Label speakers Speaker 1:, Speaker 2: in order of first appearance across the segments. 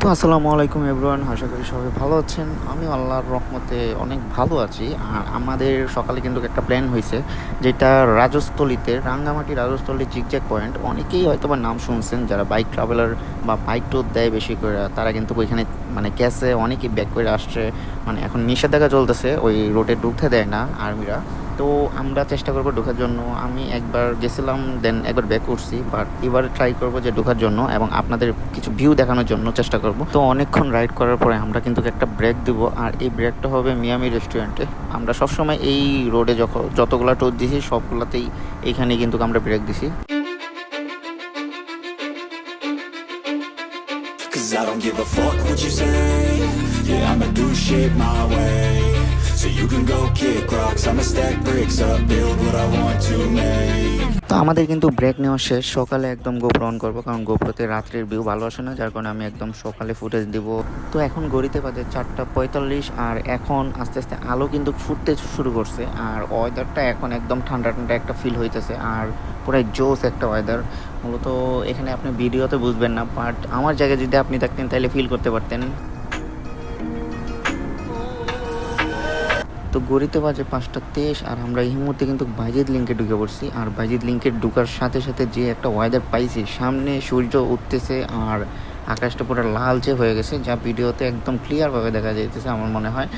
Speaker 1: তো আসসালামু আলাইকুম এভরিওয়ান, আশা করি সবাই ভালো আছেন। আমি আল্লাহর রহমতে অনেক ভালো আছি। আর আমাদের সকালে কিন্তু একটা প্ল্যান হয়েছে, যেটা রাজস্থলীতে, রাঙ্গামাটি রাজস্থলী জিগজ্যাগ পয়েন্ট। অনেকেই হয়তো বা নাম শুনছেন, যারা বাইক ট্রাভেলার বা বাইক ট্যুর দেয় বেশি করে, তারা কিন্তু ওইখানে ক্যাশে অনেকেই ব্যাক করে আসছে। এখন নিষেধাজ্ঞা চলতেছে, ওই রোডে ঢুকতে দেয় না আর্মিরা। তো আমরা চেষ্টা করবো ঢোকার জন্য। আমি একবার গেছিলাম, দেন একবার ব্যাক করছি, বাট এবার ট্রাই করবো যে ঢোকার জন্য এবং আপনাদের কিছু ভিউ দেখানোর জন্য চেষ্টা করব। তো অনেকক্ষণ রাইড করার পরে আমরা কিন্তু একটা ব্রেক দিব, আর এই ব্রেকটা হবে মিয়ামি রেস্টুরেন্টে। আমরা সবসময় এই রোডে যতগুলা ট্যুর দিছি সবগুলাতেই এইখানে কিন্তু আমরা ব্রেক দিছি।
Speaker 2: Cause I don't give a fuck what you say. Yeah, I'ma do shit my way. So you can go kick rocks, I'ma stack bricks up, build what I want to make.
Speaker 1: তো আমাদের কিন্তু break নেওয়া শেষ। সকালে একদম GoPro on করবো, কারণ গোপ্রোতে রাত্রির ভিউ ভালো আসে না, যার কারণে আমি একদম সকালে ফুটেজ দিব। তো এখন ঘড়িতে বাজে 4:45, আর এখন আস্তে আস্তে আলো কিন্তু ফুটতে শুরু করছে। আর ওয়েদারটা এখন একদম ঠান্ডা ঠান্ডা একটা ফিল হইতেছে, আর পুরাই জোস একটা ওয়েদার। মূলত এখানে আপনি ভিডিওতে বুঝবেন না, বাট আমার জায়গায় যদি আপনি থাকতেন তাহলে ফিল করতে পারতেন। তো গড়িতে বাজে 5:23, আর আমরা এই মুহূর্তে কিন্তু বাইজিদ লিঙ্কে ঢুকে পড়ছি। আর বাইজিদ লিঙ্কে ঢুকার সাথে সাথে যে একটা ওয়েদার পাইছি, সামনে সূর্য উঠতেছে আর আকাশটা পুরো লালচে হয়ে গেছে, যা ভিডিওতে একদম ক্লিয়ারভাবে দেখা যাইতেছে আমার মনে হয়।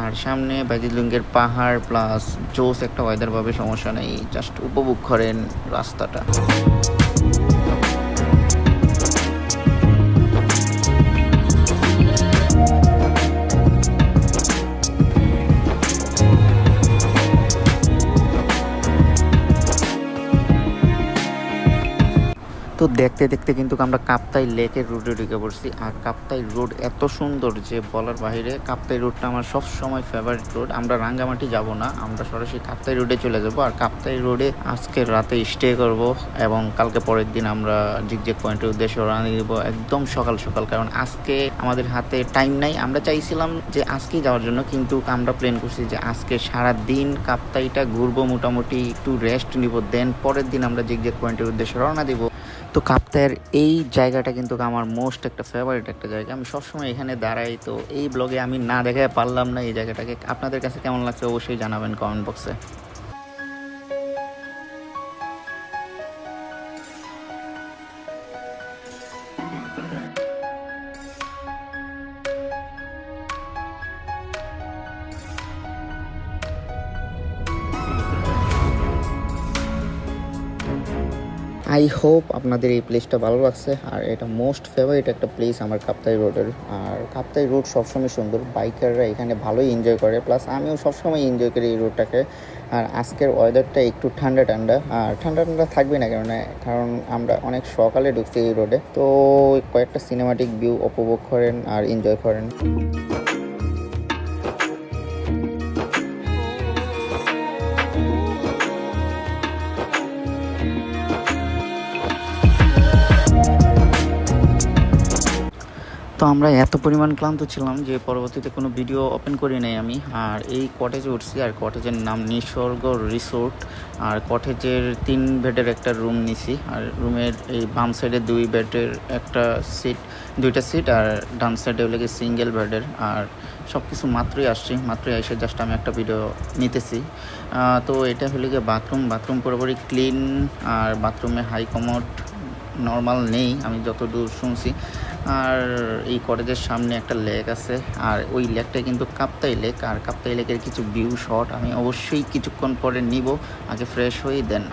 Speaker 1: আর সামনে বাইজিদ লিঙ্কের পাহাড় প্লাস জোস একটা ওয়েদার পাবে, সমস্যা নেই, জাস্ট উপভোগ করেন রাস্তাটা। তো দেখতে দেখতে কিন্তু আমরা কাপ্তাই লেকের রোডে ঢুকে পড়ছি। আর কাপ্তাই রোড এত সুন্দর যে বলার বাইরে। কাপ্তাই রোডটা আমার সব সময় ফেভারিট রোড। আমরা রাঙ্গামাটি যাব না, আমরা সরাসরি কাপ্তাই রোডে চলে যাব। আর কাপ্তাই রোডে আজকে রাতে স্টে করব এবং কালকে পরের দিন আমরা জিগজ্যাগ পয়েন্টের উদ্দেশ্যে রওনা দিব একদম সকাল সকাল। কারণ আজকে আমাদের হাতে টাইম নাই। আমরা চাইছিলাম যে আজকেই যাওয়ার জন্য, কিন্তু আমরা প্ল্যান করছি যে আজকে সারা দিন কাপ্তাইটা ঘুরবো, মোটামুটি একটু রেস্ট নিব, দেন পরের দিন আমরা জিগজ্যাগ পয়েন্টের উদ্দেশ্যে রওনা দিব। তো কাপ্তাইয়ের এই জায়গাটা কিন্তু আমার মোস্ট একটা ফেভারিট একটা জায়গা। আমি সবসময় এখানে দাঁড়াই। তো এই ব্লগে আমি না দেখাতে পারলাম না এই জায়গাটাকে। আপনাদের কাছে কেমন লাগছে অবশ্যই জানাবেন কমেন্ট বক্সে। আই হোপ আপনাদের এই প্লেসটা ভালো লাগছে। আর এটা মোস্ট ফেভারিট একটা প্লেস আমার কাপ্তাই রোডের। আর কাপ্তাই রোড সবসময় সুন্দর, বাইকাররা এখানে ভালোই এনজয় করে, প্লাস আমিও সবসময় এনজয় করি এই রোডটাকে। আর আজকের ওয়েদারটা একটু ঠান্ডা ঠান্ডা, আর ঠান্ডা ঠান্ডা থাকবে না, কারণ আমরা অনেক সকালে ঢুকছি এই রোডে। তো কয়েকটা সিনেমাটিক ভিউ উপভোগ করেন আর এনজয় করেন। তো আমরা এত পরিমাণ ক্লান্ত ছিলাম যে পরবর্তীতে কোনো ভিডিও ওপেন করি নাই আমি। আর এই কটেজে উঠছি, আর কটেজের নাম নিসর্গ রিসোর্ট। আর কটেজের 3 বেডের একটা রুম নিছি। আর রুমের এই বাম সাইডে 2 বেডের একটা দুইটা সিট, আর ডান সাইডে হলে সিঙ্গেল বেডের। আর সব কিছু মাত্রই এসে জাস্ট আমি একটা ভিডিও নিতেছি। তো এটা হলে গিয়ে বাথরুম পুরোপুরি ক্লিন, আর বাথরুমে হাই কমোড নর্মাল নেই আমি যতদূর শুনছি। আর এই কটেজের সামনে একটা লেক আছে, আর ওই লেকটা কিন্তু কাপ্তাই লেক। আর কাপ্তাই লেকের কিছু ভিউ শট আমি অবশ্যই কিছুক্ষণ পরে নিব, আগে ফ্রেশ হয়ে দেন।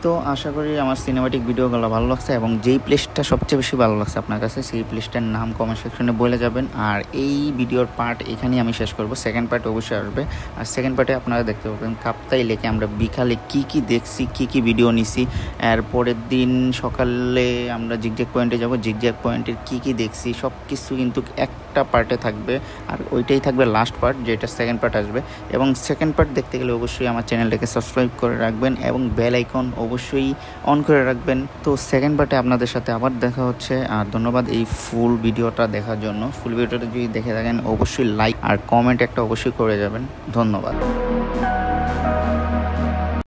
Speaker 1: তো আশা করি আমার সিনেমাটিক ভিডিওগুলো ভালো লাগছে এবং যেই প্লেসটা সবচেয়ে বেশি ভালো লাগছে আপনার কাছে সেই প্লেসটার নাম কমেন্ট সেকশনে বলে যাবেন। আর এই ভিডিওর পার্ট এখানেই আমি শেষ করব, সেকেন্ড পার্ট অবশ্যই আসবে। আর সেকেন্ড পার্টে আপনারা দেখতে পাবেন কাপ্তাই লেকে আমরা বিকালে কি দেখছি, কি ভিডিও নিছি। এর পরের দিন সকালে আমরা জিগজ্যাগ পয়েন্টে যাব, জিগজ্যাগ পয়েন্টের কি দেখছি সব কিছু কিন্তু একটা পার্টে থাকবে। আর ওইটাই থাকবে লাস্ট পার্ট, যেটা সেকেন্ড পার্ট আসবে। এবং সেকেন্ড পার্ট দেখতে গেলে অবশ্যই আমার চ্যানেলটাকে সাবস্ক্রাইব করে রাখবেন এবং বেল আইকন অবশ্যই অন করে রাখবেন। তো সেকেন্ড পার্টে আপনাদের সাথে আবার দেখা হচ্ছে। আর ধন্যবাদ এই ফুল ভিডিওটা দেখার জন্য। ফুল ভিডিওটা যদি দেখে থাকেন অবশ্যই লাইক আর কমেন্ট একটা অবশ্যই করে যাবেন। ধন্যবাদ।